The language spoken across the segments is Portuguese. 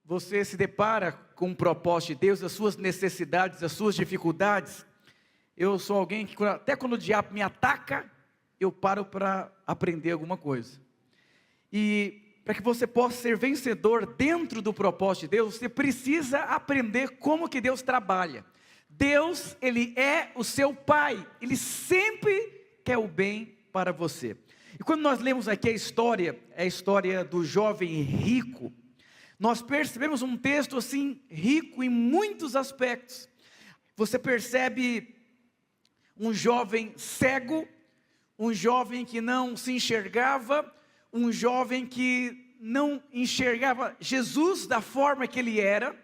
você se depara com o propósito de Deus, as suas necessidades, as suas dificuldades, eu sou alguém que até quando o diabo me ataca, eu paro para aprender alguma coisa. E para que você possa ser vencedor dentro do propósito de Deus, você precisa aprender como que Deus trabalha. Deus, Ele é o seu Pai, Ele sempre quer o bem para você. E quando nós lemos aqui a história do jovem rico, nós percebemos um texto assim, rico em muitos aspectos. Você percebe um jovem cego, um jovem que não se enxergava, um jovem que não enxergava Jesus da forma que ele era.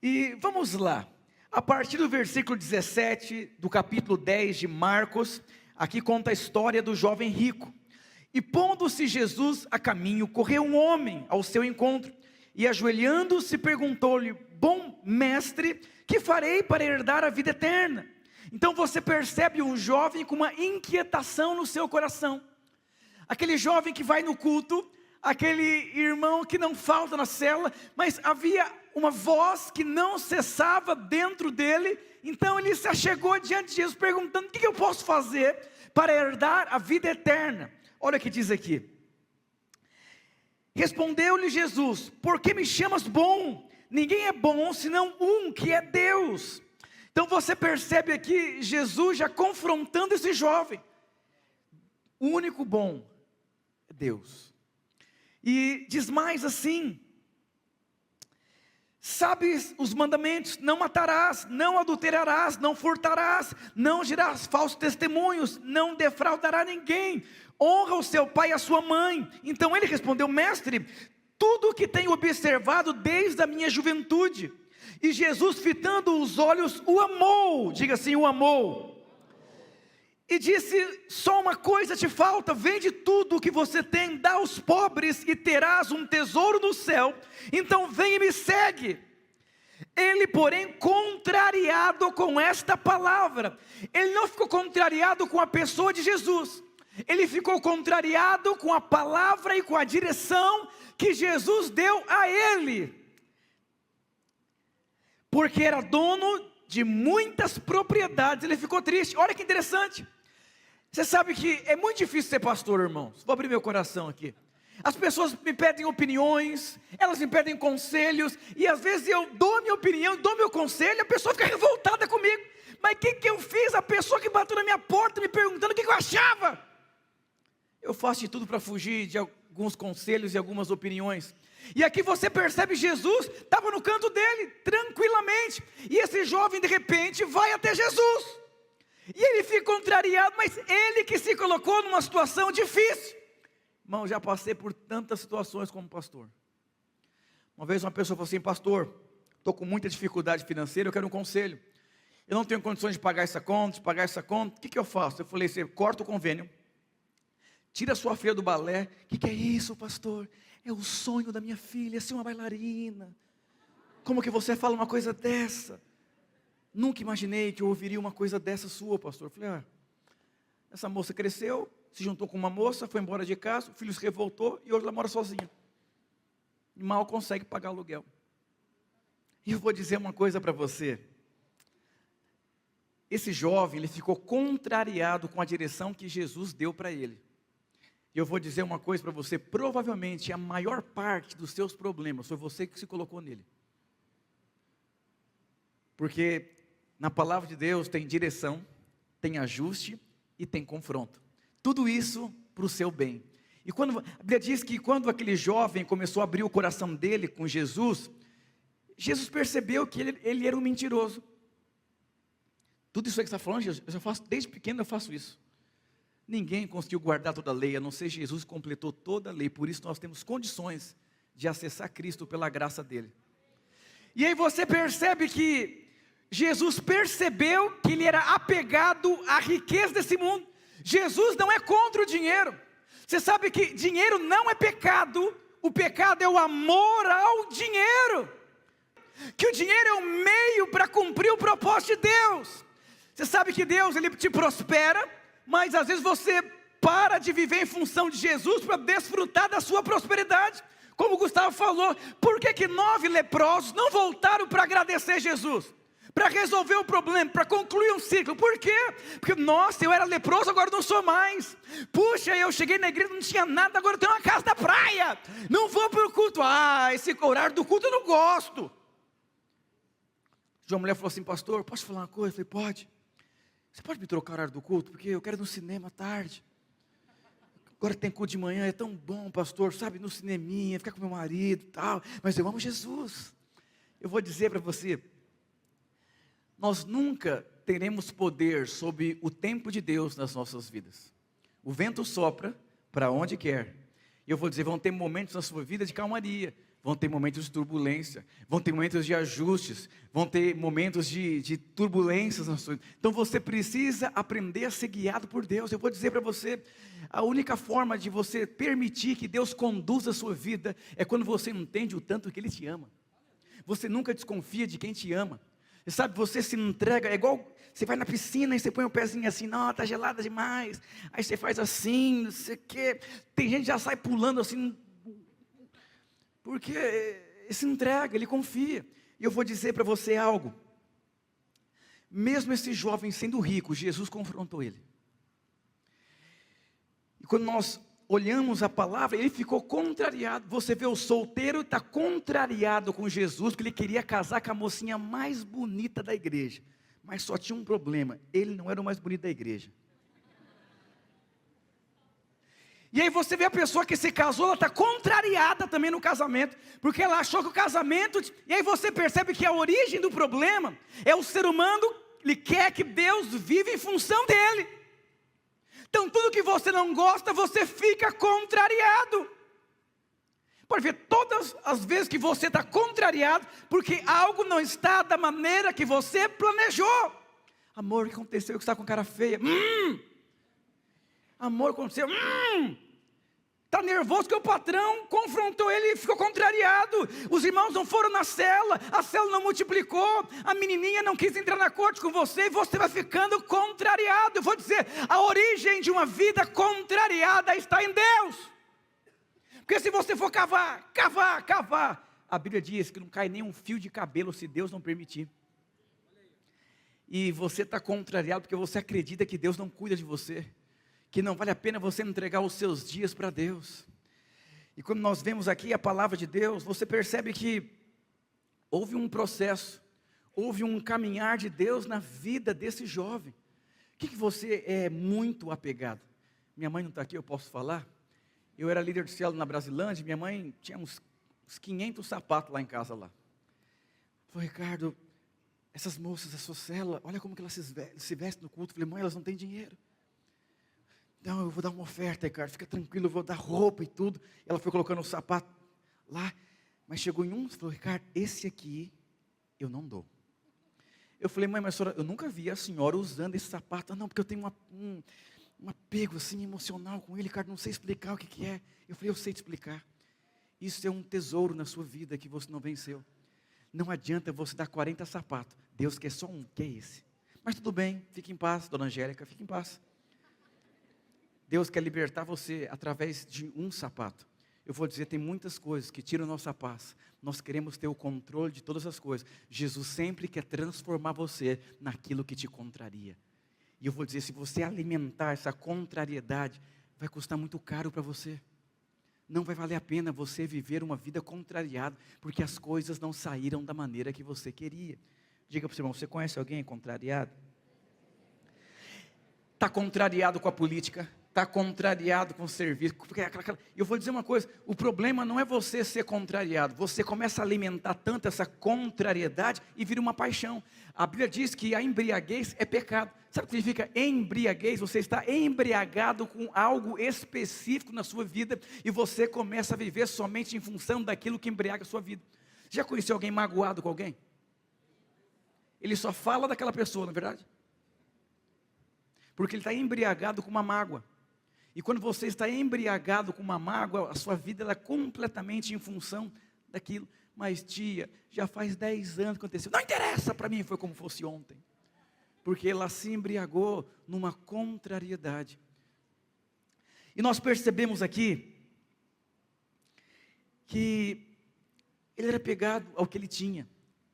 E vamos lá, a partir do versículo 17, do capítulo 10 de Marcos, aqui conta a história do jovem rico. E pondo-se Jesus a caminho, correu um homem ao seu encontro, e ajoelhando-se perguntou-lhe: bom mestre, que farei para herdar a vida eterna? Então você percebe um jovem com uma inquietação no seu coração. Aquele jovem que vai no culto, aquele irmão que não falta na cela, mas havia uma voz que não cessava dentro dele. Então ele se achegou diante de Jesus perguntando: o que eu posso fazer para herdar a vida eterna? Olha o que diz aqui. Respondeu-lhe Jesus: por que me chamas bom? Ninguém é bom senão um, que é Deus. Então você percebe aqui Jesus já confrontando esse jovem. O único bom é Deus. E diz mais assim: sabes os mandamentos: não matarás, não adulterarás, não furtarás, não dirás falsos testemunhos, não defraudará ninguém, honra o seu pai e a sua mãe. Então ele respondeu: mestre, tudo o que tenho observado desde a minha juventude. E Jesus, fitando os olhos, o amou. Diga assim: o amou. E disse: só uma coisa te falta, vende tudo o que você tem, dá aos pobres e terás um tesouro no céu, então vem e me segue. Ele, porém, contrariado com esta palavra, ele não ficou contrariado com a pessoa de Jesus, ele ficou contrariado com a palavra e com a direção que Jesus deu a ele, porque era dono de muitas propriedades. Ele ficou triste. Olha que interessante. Você sabe que é muito difícil ser pastor, irmãos. Vou abrir meu coração aqui. As pessoas me pedem opiniões, elas me pedem conselhos, e às vezes eu dou a minha opinião, dou meu conselho, e a pessoa fica revoltada comigo. Mas o que eu fiz? A pessoa que bateu na minha porta me perguntando o que eu achava. Eu faço de tudo para fugir de alguns conselhos e algumas opiniões. E aqui você percebe, Jesus estava no canto dele, tranquilamente, e esse jovem de repente vai até Jesus, e ele fica contrariado, mas ele que se colocou numa situação difícil. Irmão, já passei por tantas situações como pastor. Uma vez uma pessoa falou assim: pastor, estou com muita dificuldade financeira, eu quero um conselho. Eu não tenho condições de pagar essa conta, o que eu faço? Eu falei: você corta o convênio, tira a sua filha do balé. O que é isso, pastor? É o sonho da minha filha, ser uma bailarina. Como que você fala uma coisa dessa? Nunca imaginei que eu ouviria uma coisa dessa sua, pastor. Eu falei: essa moça cresceu, se juntou com uma moça, foi embora de casa, o filho se revoltou e hoje ela mora sozinha. E mal consegue pagar aluguel. E eu vou dizer uma coisa para você. Esse jovem, ele ficou contrariado com a direção que Jesus deu para ele. E eu vou dizer uma coisa para você: provavelmente a maior parte dos seus problemas foi você que se colocou nele. Porque na palavra de Deus tem direção, tem ajuste e tem confronto. Tudo isso para o seu bem. E quando a Bíblia diz que quando aquele jovem começou a abrir o coração dele com Jesus, Jesus percebeu que ele era um mentiroso. Tudo isso aí que você está falando, Jesus, eu já faço, desde pequeno eu faço isso. Ninguém conseguiu guardar toda a lei, a não ser Jesus completou toda a lei. Por isso nós temos condições de acessar Cristo pela graça dele. E aí você percebe que Jesus percebeu que ele era apegado à riqueza desse mundo. Jesus não é contra o dinheiro. Você sabe que dinheiro não é pecado. O pecado é o amor ao dinheiro. Que o dinheiro é um meio para cumprir o propósito de Deus. Você sabe que Deus, ele te prospera, mas às vezes você para de viver em função de Jesus para desfrutar da sua prosperidade. Como o Gustavo falou, por que 9 leprosos não voltaram para agradecer Jesus? Para resolver o problema, para concluir um ciclo. Por quê? Porque, nossa, eu era leproso, agora não sou mais. Puxa, eu cheguei na igreja, não tinha nada, agora eu tenho uma casa na praia. Não vou para o culto. Esse horário do culto eu não gosto. Uma mulher falou assim: pastor, posso falar uma coisa? Eu falei: pode. Você pode me trocar o horário do culto? Porque eu quero ir no cinema à tarde. Agora tem culto de manhã, é tão bom, pastor, sabe, no cineminha, ficar com meu marido e tal. Mas eu amo Jesus. Eu vou dizer para você, nós nunca teremos poder sobre o tempo de Deus nas nossas vidas. O vento sopra para onde quer. E eu vou dizer, vão ter momentos na sua vida de calmaria, vão ter momentos de turbulência, vão ter momentos de ajustes, vão ter momentos de turbulências na sua vida. Então você precisa aprender a ser guiado por Deus. Eu vou dizer para você, a única forma de você permitir que Deus conduza a sua vida é quando você entende o tanto que Ele te ama. Você nunca desconfia de quem te ama. E sabe, você se entrega, é igual, você vai na piscina e você põe o pezinho assim, não, está gelada demais. Aí você faz assim, não sei o quê. Tem gente que já sai pulando assim, porque ele se entrega, ele confia. E eu vou dizer para você algo. Mesmo esse jovem sendo rico, Jesus confrontou ele. E quando nós olhamos a palavra, ele ficou contrariado. Você vê, o solteiro está contrariado com Jesus, porque ele queria casar com a mocinha mais bonita da igreja. Mas só tinha um problema, ele não era o mais bonito da igreja. E aí você vê a pessoa que se casou, ela está contrariada também no casamento, porque ela achou que o casamento, e aí você percebe que a origem do problema é o ser humano, ele quer que Deus viva em função dele. Então tudo que você não gosta, você fica contrariado. Pode ver, todas as vezes que você está contrariado, porque algo não está da maneira que você planejou. Amor, o que aconteceu que você está com cara feia? Amor, aconteceu, está nervoso que o patrão confrontou ele e ficou contrariado. Os irmãos não foram na cela, a célula não multiplicou, a menininha não quis entrar na corte com você, e você vai ficando contrariado. Eu vou dizer, a origem de uma vida contrariada está em Deus. Porque se você for cavar, a Bíblia diz que não cai nem um fio de cabelo se Deus não permitir. E você está contrariado porque você acredita que Deus não cuida de você, que não vale a pena você entregar os seus dias para Deus. E quando nós vemos aqui a palavra de Deus, você percebe que houve um processo, houve um caminhar de Deus na vida desse jovem. O que você é muito apegado? Minha mãe não está aqui, eu posso falar? Eu era líder de célula na Brasilândia, minha mãe tinha uns 500 sapatos lá em casa lá. Falei: Ricardo, essas moças da sua célula, olha como que elas se vestem no culto. Falei: mãe, elas não têm dinheiro. Não, eu vou dar uma oferta, Ricardo, fica tranquilo, eu vou dar roupa e tudo. Ela foi colocando o sapato lá, mas chegou em um, falou: Ricardo, esse aqui eu não dou. Eu falei: mãe, mas senhora, eu nunca vi a senhora usando esse sapato. Não, porque eu tenho um apego assim emocional com ele, Ricardo, não sei explicar o que é. Eu falei: eu sei te explicar. Isso é um tesouro na sua vida que você não venceu. Não adianta você dar 40 sapatos, Deus quer só um, que é esse. Mas tudo bem, fique em paz, dona Angélica, fique em paz. Deus quer libertar você através de um sapato. Eu vou dizer, tem muitas coisas que tiram nossa paz. Nós queremos ter o controle de todas as coisas. Jesus sempre quer transformar você naquilo que te contraria. E eu vou dizer, se você alimentar essa contrariedade, vai custar muito caro para você. Não vai valer a pena você viver uma vida contrariada, porque as coisas não saíram da maneira que você queria. Diga para o seu irmão, você conhece alguém contrariado? Está contrariado com a política? Está contrariado com o serviço? Eu vou dizer uma coisa, o problema não é você ser contrariado, você começa a alimentar tanto essa contrariedade e vira uma paixão. A Bíblia diz que a embriaguez é pecado. Sabe o que significa embriaguez? Você está embriagado com algo específico na sua vida e você começa a viver somente em função daquilo que embriaga a sua vida. Já conheceu alguém magoado com alguém? Ele só fala daquela pessoa, não é verdade? Porque ele está embriagado com uma mágoa. E quando você está embriagado com uma mágoa, a sua vida ela é completamente em função daquilo. Mas tia, já faz 10 anos que aconteceu. Não interessa, para mim foi como fosse ontem. Porque ela se embriagou numa contrariedade. E nós percebemos aqui, que ele era apegado ao que ele tinha.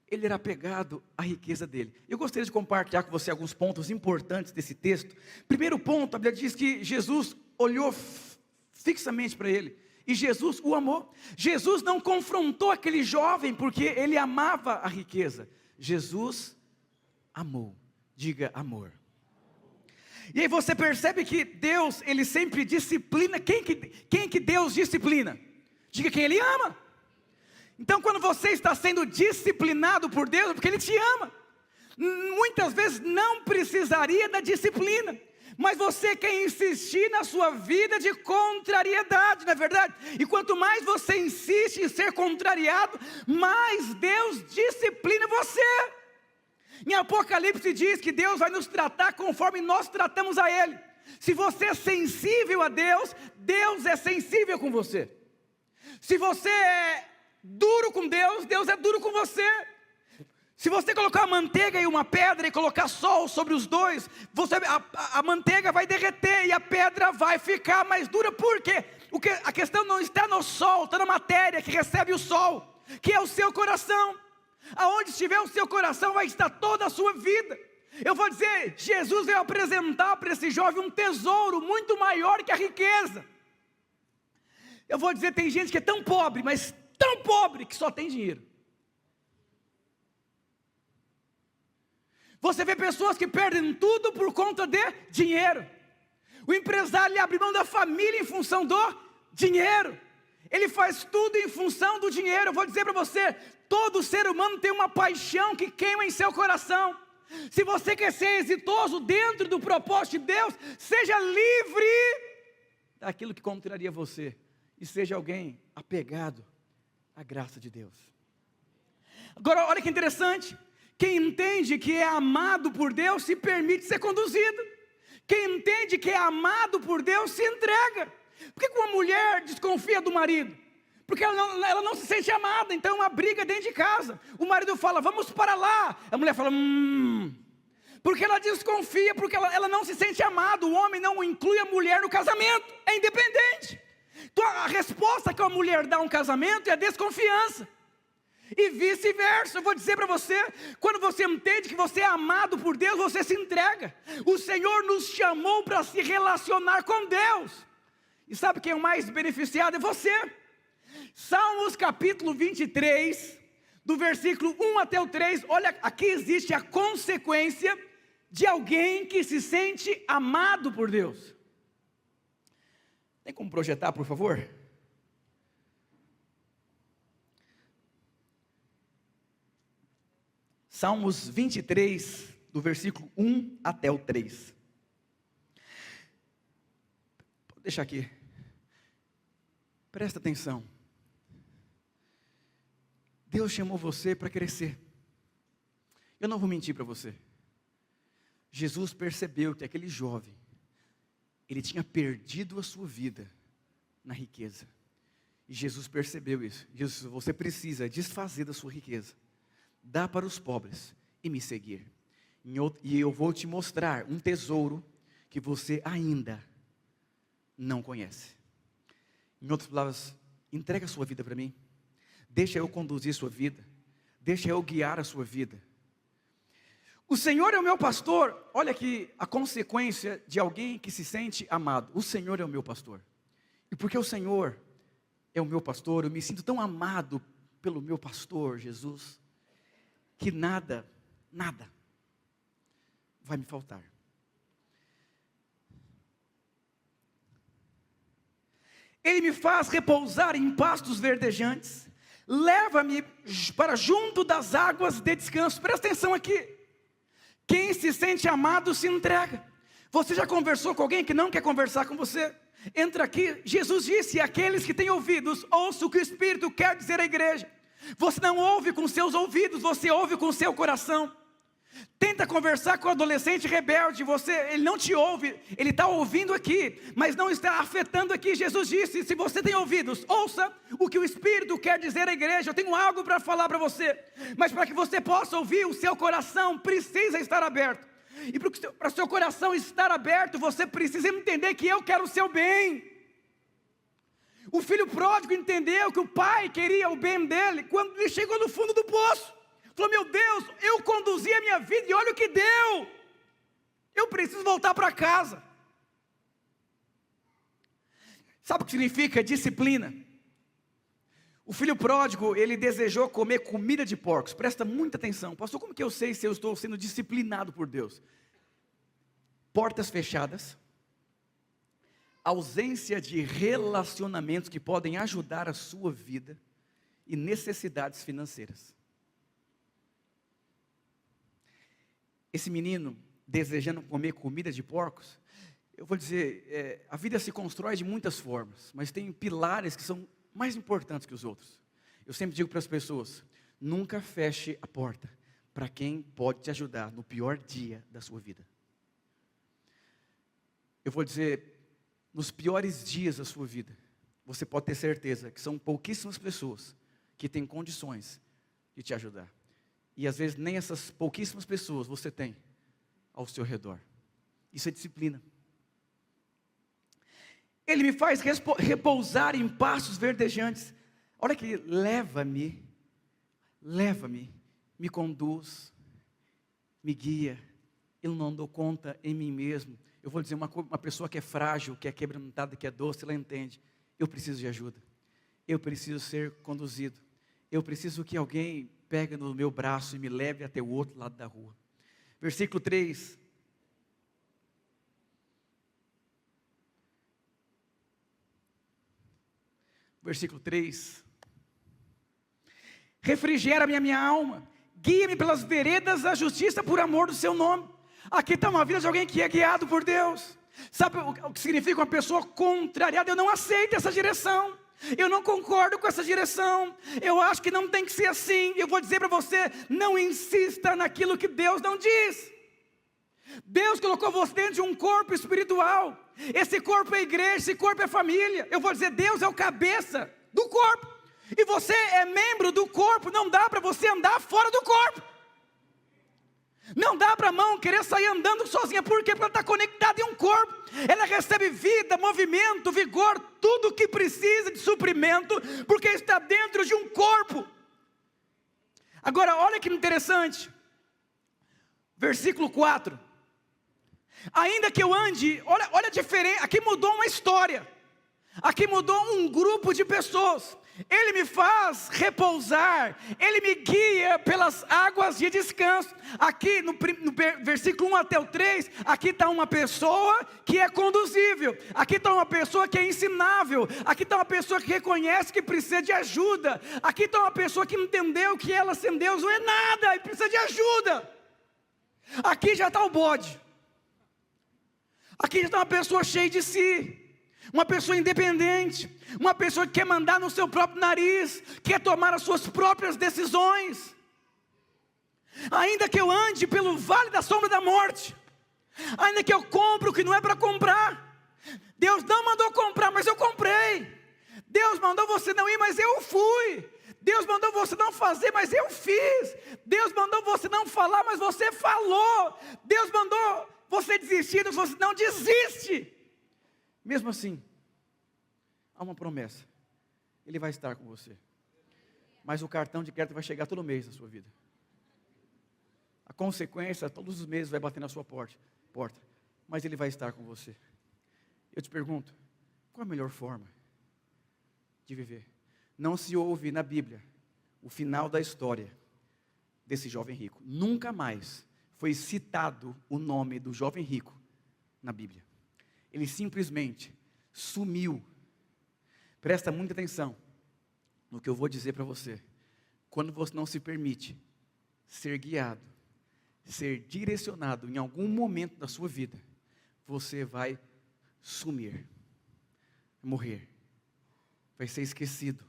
Ele era apegado à riqueza dele. Eu gostaria de compartilhar com você alguns pontos importantes desse texto. Primeiro ponto, a Bíblia diz que Jesus olhou fixamente para ele, e Jesus o amou. Jesus não confrontou aquele jovem, porque ele amava a riqueza. Jesus amou. Diga amor. E aí você percebe que Deus, Ele sempre disciplina. Quem que Deus disciplina? Diga quem Ele ama. Então quando você está sendo disciplinado por Deus, é porque Ele te ama. Muitas vezes não precisaria da disciplina, mas você quer insistir na sua vida de contrariedade, não é verdade? E quanto mais você insiste em ser contrariado, mais Deus disciplina você. Em Apocalipse diz que Deus vai nos tratar conforme nós tratamos a Ele. Se você é sensível a Deus, Deus é sensível com você. Se você é duro com Deus, Deus é duro com você. Se você colocar uma manteiga e uma pedra e colocar sol sobre os dois, a manteiga vai derreter e a pedra vai ficar mais dura. Por quê? A questão não está no sol, está na matéria que recebe o sol, que é o seu coração. Aonde estiver o seu coração vai estar toda a sua vida. Eu vou dizer, Jesus veio apresentar para esse jovem um tesouro muito maior que a riqueza. Eu vou dizer, tem gente que é tão pobre, mas tão pobre que só tem dinheiro. Você vê pessoas que perdem tudo por conta de dinheiro. O empresário ele abre mão da família em função do dinheiro. Ele faz tudo em função do dinheiro. Eu vou dizer para você, todo ser humano tem uma paixão que queima em seu coração. Se você quer ser exitoso dentro do propósito de Deus, seja livre daquilo que contraria você, e seja alguém apegado à graça de Deus. Agora olha que interessante, quem entende que é amado por Deus se permite ser conduzido. Quem entende que é amado por Deus se entrega. Por que uma mulher desconfia do marido? Porque ela não se sente amada, então é uma briga dentro de casa. O marido fala, vamos para lá. A mulher fala, Porque ela desconfia, porque ela não se sente amada. O homem não inclui a mulher no casamento, é independente. Então a resposta que a mulher dá a um casamento é a desconfiança. E vice-versa. Eu vou dizer para você, quando você entende que você é amado por Deus, você se entrega. O Senhor nos chamou para se relacionar com Deus. E sabe quem é o mais beneficiado? É você. Salmos capítulo 23, do versículo 1 até o 3, olha, aqui existe a consequência de alguém que se sente amado por Deus. Tem como projetar, por favor? Salmos 23, do versículo 1 até o 3. Vou deixar aqui. Presta atenção. Deus chamou você para crescer. Eu não vou mentir para você. Jesus percebeu que aquele jovem, ele tinha perdido a sua vida na riqueza. E Jesus percebeu isso. Jesus, você precisa desfazer da sua riqueza. Dá para os pobres e me seguir. E eu vou te mostrar um tesouro que você ainda não conhece. Em outras palavras, entrega a sua vida para mim. Deixa eu conduzir sua vida. Deixa eu guiar a sua vida. O Senhor é o meu pastor. Olha aqui a consequência de alguém que se sente amado. O Senhor é o meu pastor. E porque o Senhor é o meu pastor, eu me sinto tão amado pelo meu pastor, Jesus, que nada vai me faltar. Ele me faz repousar em pastos verdejantes, leva-me para junto das águas de descanso. Presta atenção aqui. Quem se sente amado se entrega. Você já conversou com alguém que não quer conversar com você? Entra aqui. Jesus disse, aqueles que têm ouvidos, ouçam o que o Espírito quer dizer à igreja. Você não ouve com seus ouvidos, você ouve com seu coração. Tenta conversar com o adolescente rebelde, ele não te ouve, ele está ouvindo aqui, mas não está afetando aqui. Jesus disse, se você tem ouvidos, ouça o que o Espírito quer dizer à igreja. Eu tenho algo para falar para você, mas para que você possa ouvir, o seu coração precisa estar aberto. E para o seu coração estar aberto, você precisa entender que eu quero o seu bem. O filho pródigo entendeu que o pai queria o bem dele quando ele chegou no fundo do poço. Falou: meu Deus, eu conduzi a minha vida e olha o que deu. Eu preciso voltar para casa. Sabe o que significa disciplina? O filho pródigo, ele desejou comer comida de porcos. Presta muita atenção. Pastor, como que eu sei se eu estou sendo disciplinado por Deus? Portas fechadas, ausência de relacionamentos que podem ajudar a sua vida e necessidades financeiras. Esse menino desejando comer comida de porcos, eu vou dizer, a vida se constrói de muitas formas, mas tem pilares que são mais importantes que os outros. Eu sempre digo para as pessoas: nunca feche a porta para quem pode te ajudar no pior dia da sua vida. Eu vou dizer, nos piores dias da sua vida, você pode ter certeza que são pouquíssimas pessoas que têm condições de te ajudar. E às vezes nem essas pouquíssimas pessoas você tem ao seu redor. Isso é disciplina. Ele me faz repousar em pastos verdejantes. Olha que leva-me, me conduz, me guia. Eu não dou conta em mim mesmo. Eu vou dizer, uma pessoa que é frágil, que é quebrantada, que é doce, ela entende: eu preciso de ajuda, eu preciso ser conduzido, eu preciso que alguém pegue no meu braço e me leve até o outro lado da rua. Versículo 3. Versículo 3. Refrigera-me a minha alma, guia-me pelas veredas da justiça por amor do seu nome. Aqui está uma vida de alguém que é guiado por Deus. Sabe o que significa uma pessoa contrariada? Eu não aceito essa direção, eu não concordo com essa direção, eu acho que não tem que ser assim. Eu vou dizer para você: não insista naquilo que Deus não diz. Deus colocou você dentro de um corpo espiritual. Esse corpo é igreja, esse corpo é família. Eu vou dizer, Deus é o cabeça do corpo, e você é membro do corpo. Não dá para você andar fora do corpo. Não dá para a mão querer sair andando sozinha. Por quê? Porque ela está conectada em um corpo. Ela recebe vida, movimento, vigor, tudo o que precisa de suprimento, porque está dentro de um corpo. Agora, olha que interessante. Versículo 4. Ainda que eu ande, olha a diferença, aqui mudou uma história, aqui mudou um grupo de pessoas. Ele me faz repousar, Ele me guia pelas águas de descanso. Aqui no versículo 1 até o 3, aqui está uma pessoa que é conduzível, aqui está uma pessoa que é ensinável, aqui está uma pessoa que reconhece que precisa de ajuda, aqui está uma pessoa que entendeu que ela sem Deus não é nada e precisa de ajuda. Aqui já está o bode. Aqui está uma pessoa cheia de si, uma pessoa independente, uma pessoa que quer mandar no seu próprio nariz, quer tomar as suas próprias decisões. Ainda que eu ande pelo vale da sombra da morte, ainda que eu compre o que não é para comprar. Deus não mandou comprar, mas eu comprei. Deus mandou você não ir, mas eu fui. Deus mandou você não fazer, mas eu fiz. Deus mandou você não falar, mas você falou. Deus mandou você desistir, mas você não desiste. Mesmo assim, há uma promessa: Ele vai estar com você, mas o cartão de crédito vai chegar todo mês na sua vida. A consequência, todos os meses vai bater na sua porta, mas Ele vai estar com você. Eu te pergunto, qual a melhor forma de viver? Não se ouve na Bíblia o final da história desse jovem rico. Nunca mais foi citado o nome do jovem rico na Bíblia. Ele simplesmente sumiu. Presta muita atenção no que eu vou dizer para você. Quando você não se permite ser guiado, ser direcionado em algum momento da sua vida, você vai sumir, morrer, vai ser esquecido.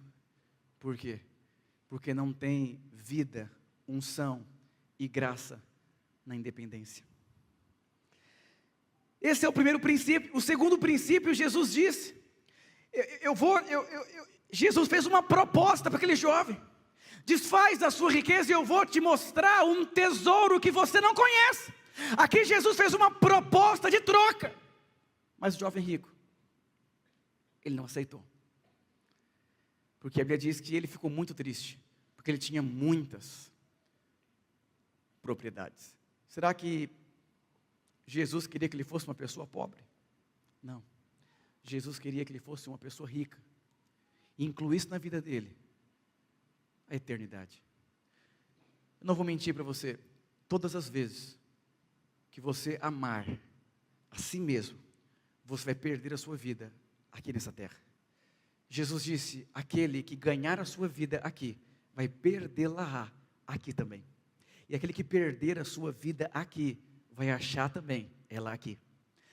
Por quê? Porque não tem vida, unção e graça na independência. Esse é o primeiro princípio. O segundo princípio, Jesus disse, Jesus fez uma proposta para aquele jovem: desfaz da sua riqueza e eu vou te mostrar um tesouro que você não conhece. Aqui Jesus fez uma proposta de troca, mas o jovem rico, ele não aceitou. Porque a Bíblia diz que ele ficou muito triste, porque ele tinha muitas propriedades. Será que Jesus queria que ele fosse uma pessoa pobre? Não. Jesus queria que ele fosse uma pessoa rica, e incluísse na vida dele a eternidade. Eu não vou mentir para você, todas as vezes que você amar a si mesmo, você vai perder a sua vida aqui nessa terra. Jesus disse, aquele que ganhar a sua vida aqui, vai perdê-la aqui também. E aquele que perder a sua vida aqui, vai achar também ela aqui.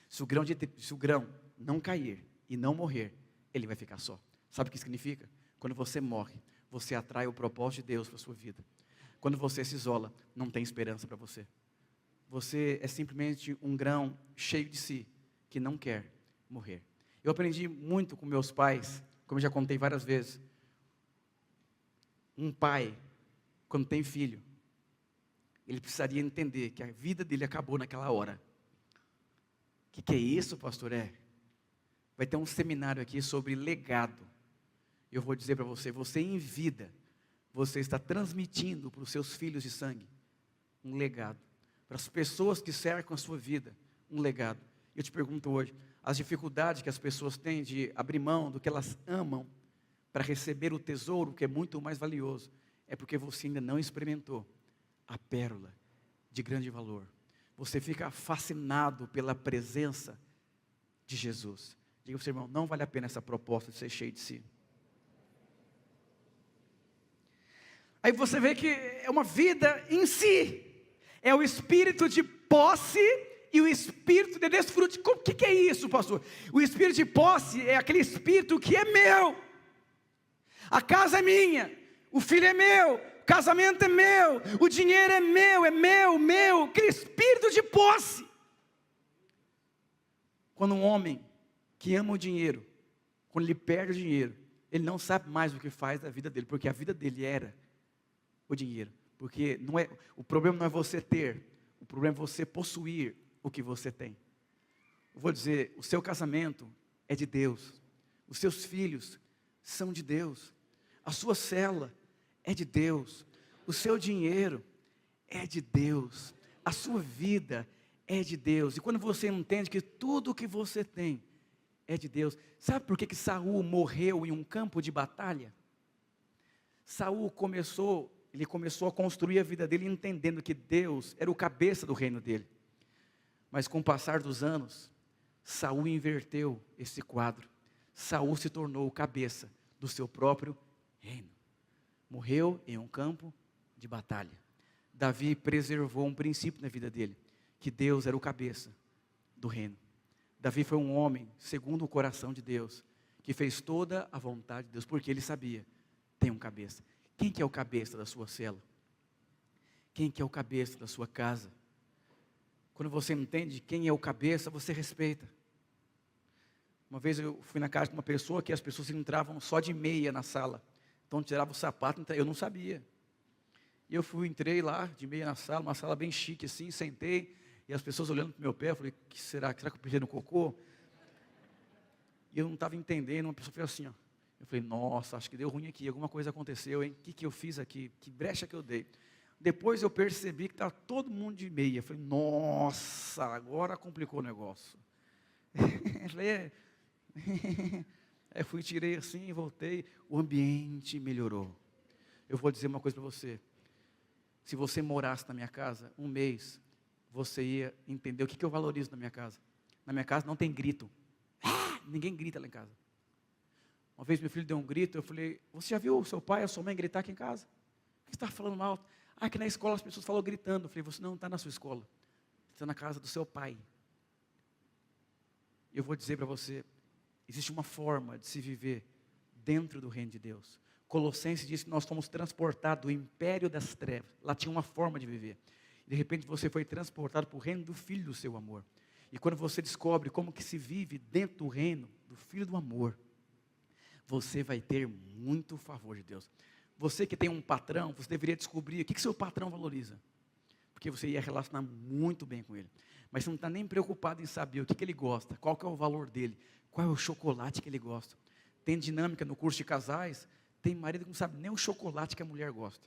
Se o grão não cair e não morrer, ele vai ficar só. Sabe o que significa? Quando você morre, você atrai o propósito de Deus para a sua vida. Quando você se isola, não tem esperança para você. Você é simplesmente um grão cheio de si, que não quer morrer. Eu aprendi muito com meus pais, como eu já contei várias vezes. Um pai, quando tem filho, ele precisaria entender que a vida dele acabou naquela hora. O que é isso, pastor? Vai ter um seminário aqui sobre legado. Eu vou dizer para você, você em vida, você está transmitindo para os seus filhos de sangue um legado. Para as pessoas que cercam a sua vida, um legado. Eu te pergunto hoje, as dificuldades que as pessoas têm de abrir mão do que elas amam para receber o tesouro que é muito mais valioso, é porque você ainda não experimentou a pérola de grande valor. Você fica fascinado pela presença de Jesus. Diga para o seu irmão, não vale a pena essa proposta de ser cheio de si. Aí você vê que é uma vida em si. É o espírito de posse e o espírito de desfrute. O que é isso, pastor? O espírito de posse é aquele espírito que é meu. A casa é minha, o filho é meu, o casamento é meu, o dinheiro é meu. Aquele espírito de posse. Quando um homem que ama o dinheiro, quando ele perde o dinheiro, ele não sabe mais o que faz da vida dele, porque a vida dele era o dinheiro. Porque o problema não é você ter, o problema é você possuir o que você tem. Eu vou dizer, o seu casamento é de Deus, os seus filhos são de Deus, a sua célula é de Deus, o seu dinheiro é de Deus, a sua vida é de Deus. E quando você entende que tudo o que você tem é de Deus, sabe por que Saul morreu em um campo de batalha? Saul começou a construir a vida dele entendendo que Deus era o cabeça do reino dele. Mas com o passar dos anos, Saul inverteu esse quadro. Saul se tornou o cabeça do seu próprio reino. Morreu em um campo de batalha. Davi preservou um princípio na vida dele, que Deus era o cabeça do reino. Davi foi um homem segundo o coração de Deus, que fez toda a vontade de Deus, porque ele sabia, tem um cabeça. Quem que é o cabeça da sua célula? Quem que é o cabeça da sua casa? Quando você entende quem é o cabeça, você respeita. Uma vez eu fui na casa de uma pessoa que as pessoas entravam só de meia na sala. Então tirava o sapato, eu não sabia. E eu entrei lá de meia na sala, uma sala bem chique assim, sentei, e as pessoas olhando para o meu pé, eu falei, que será que eu perdi no cocô? E eu não estava entendendo, uma pessoa fez assim, ó. Eu falei, nossa, acho que deu ruim aqui, alguma coisa aconteceu, hein? O que eu fiz aqui? Que brecha que eu dei? Depois eu percebi que estava todo mundo de meia. Eu falei, nossa, agora complicou o negócio. Eu falei, Aí fui, tirei assim, voltei, o ambiente melhorou. Eu vou dizer uma coisa para você, se você morasse na minha casa, um mês, você ia entender o que eu valorizo na minha casa. Na minha casa não tem grito, ninguém grita lá em casa. Uma vez meu filho deu um grito, eu falei, você já viu o seu pai ou a sua mãe gritar aqui em casa? O que você está falando alto? Que na escola as pessoas falam gritando. Eu falei, você não está na sua escola, você está na casa do seu pai. Eu vou dizer para você, existe uma forma de se viver dentro do reino de Deus. Colossenses diz que nós fomos transportados do império das trevas. Lá tinha uma forma de viver. De repente você foi transportado para o reino do Filho do seu amor. E quando você descobre como que se vive dentro do reino do Filho do amor, você vai ter muito favor de Deus. Você que tem um patrão, você deveria descobrir o que seu patrão valoriza. Porque você ia relacionar muito bem com ele. Mas você não está nem preocupado em saber o que ele gosta, qual que é o valor dele, qual é o chocolate que ele gosta. Tem dinâmica no curso de casais, Tem marido que não sabe nem o chocolate que a mulher gosta.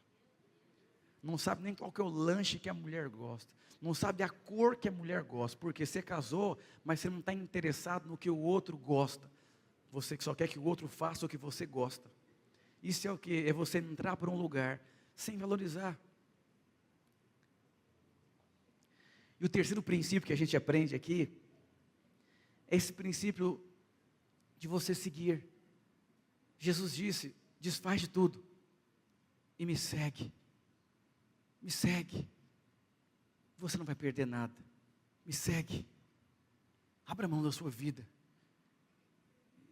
Não sabe nem qual que é o lanche que a mulher gosta. Não sabe a cor que a mulher gosta. Porque você casou, mas você não está interessado no que o outro gosta. Você só quer que o outro faça o que você gosta. Isso é o que? É você entrar por um lugar sem valorizar. E o terceiro princípio que a gente aprende aqui é esse princípio de você seguir. Jesus disse: desfaz de tudo e me segue. Me segue. Você não vai perder nada. Me segue. Abra mão da sua vida.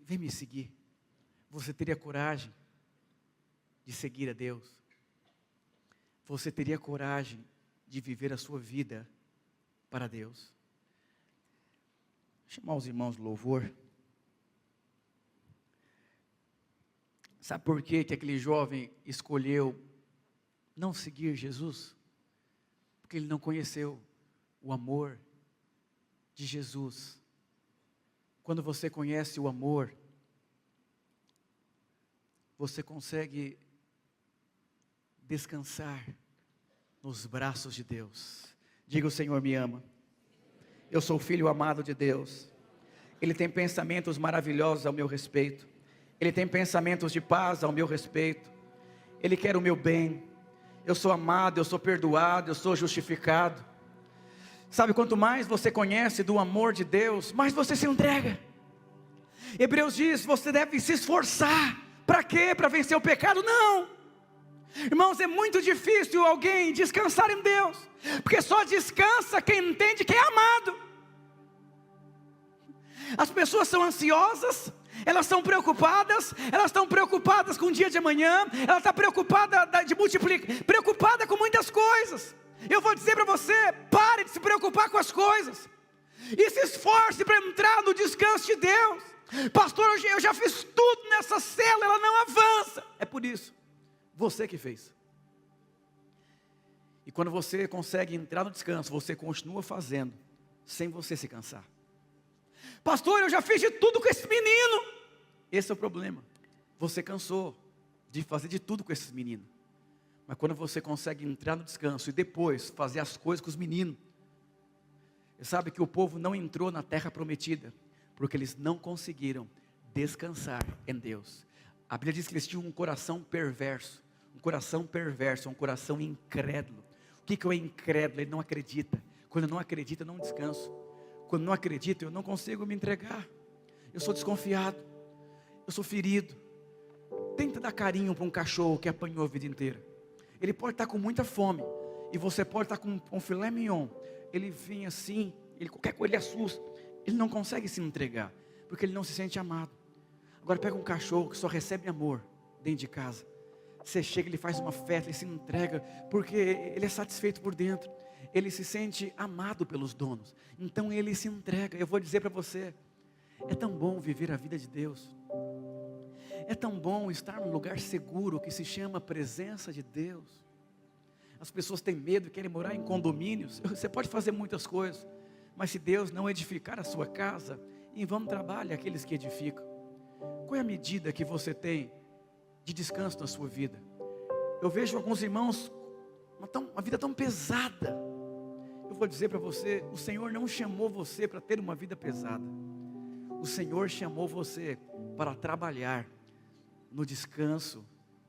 Vem me seguir. Você teria coragem de seguir a Deus? Você teria coragem de viver a sua vida para Deus? Vou chamar os irmãos do louvor. Sabe por que aquele jovem escolheu não seguir Jesus? Porque ele não conheceu o amor de Jesus. Quando você conhece o amor, você consegue descansar nos braços de Deus. Diga: o Senhor me ama. Eu sou filho amado de Deus. Ele tem pensamentos maravilhosos ao meu respeito. Ele tem pensamentos de paz ao meu respeito. Ele quer o meu bem. Eu sou amado, eu sou perdoado, eu sou justificado. Sabe, quanto mais você conhece do amor de Deus, mais você se entrega. Hebreus diz: você deve se esforçar. Para quê? Para vencer o pecado? Não. Irmãos, é muito difícil alguém descansar em Deus, porque só descansa quem entende que é amado. As pessoas são ansiosas, elas estão preocupadas com o dia de amanhã, ela está preocupada de multiplicar, preocupada com muitas coisas. Eu vou dizer para você: pare de se preocupar com as coisas, e se esforce para entrar no descanso de Deus. Pastor, eu já fiz tudo nessa célula, ela não avança. É por isso, você que fez. E quando você consegue entrar no descanso, você continua fazendo, sem você se cansar. Pastor, eu já fiz de tudo com esse menino. Esse é o problema. Você cansou de fazer de tudo com esses meninos. Mas quando você consegue entrar no descanso e depois fazer as coisas com os meninos, você sabe que o povo não entrou na terra prometida, porque eles não conseguiram descansar em Deus. A Bíblia diz que eles tinham um coração perverso. Um coração perverso, um coração incrédulo. O que é o incrédulo? Ele não acredita. Quando eu não acredito, eu não descanso. Quando não acredito, eu não consigo me entregar. Eu sou desconfiado. Eu sou ferido. Tenta dar carinho para um cachorro que apanhou a vida inteira. Ele pode estar com muita fome, e você pode estar com um filé mignon. Ele vem assim, qualquer coisa ele assusta. Ele não consegue se entregar, porque ele não se sente amado. Agora pega um cachorro que só recebe amor dentro de casa. Você chega, ele faz uma festa, ele se entrega, porque ele é satisfeito por dentro. Ele se sente amado pelos donos, então ele se entrega. Eu vou dizer para você: é tão bom viver a vida de Deus. É tão bom estar num lugar seguro que se chama presença de Deus. As pessoas têm medo, querem morar em condomínios. Você pode fazer muitas coisas, mas se Deus não edificar a sua casa, em vão trabalham aqueles que edificam. Qual é a medida que você tem de descanso na sua vida? Eu vejo alguns irmãos, uma vida tão pesada. Eu vou dizer para você: o Senhor não chamou você para ter uma vida pesada. O Senhor chamou você para trabalhar no descanso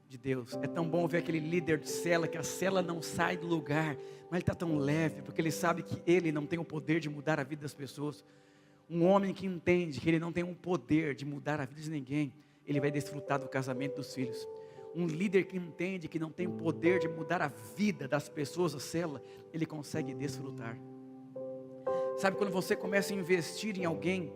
de Deus. É tão bom ver aquele líder de célula, que a célula não sai do lugar, mas ele está tão leve, porque ele sabe que ele não tem o poder de mudar a vida das pessoas. Um homem que entende que ele não tem o poder de mudar a vida de ninguém, ele vai desfrutar do casamento dos filhos. Um líder que entende que não tem o poder de mudar a vida das pessoas da célula, ele consegue desfrutar. Sabe, quando você começa a investir em alguém,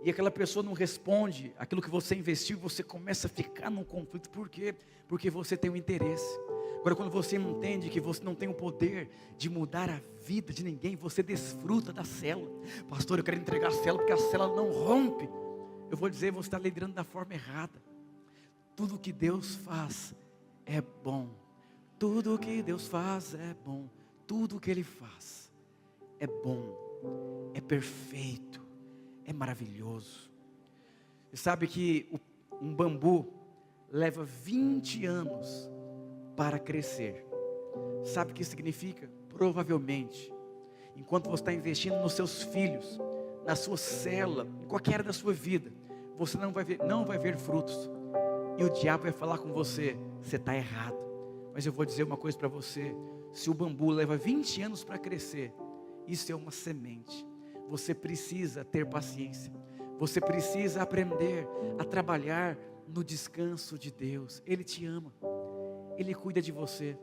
e aquela pessoa não responde aquilo que você investiu, você começa a ficar num conflito. Por quê? Porque você tem um interesse. Agora, quando você entende que você não tem o poder de mudar a vida de ninguém, você desfruta da célula. Pastor, eu quero entregar a célula porque a célula não rompe. Eu vou dizer: você está liderando da forma errada. Tudo que Deus faz é bom. Tudo que Deus faz é bom. Tudo que Ele faz é bom, é perfeito, é maravilhoso. Você sabe que um bambu leva 20 anos para crescer. Sabe o que significa? Provavelmente, enquanto você está investindo nos seus filhos, na sua célula, em qualquer área da sua vida, você não vai ver frutos. E o diabo vai falar com você: você está errado. Mas eu vou dizer uma coisa para você: se o bambu leva 20 anos para crescer, isso é uma semente. Você precisa ter paciência. Você precisa aprender a trabalhar no descanso de Deus. Ele te ama. Ele cuida de você.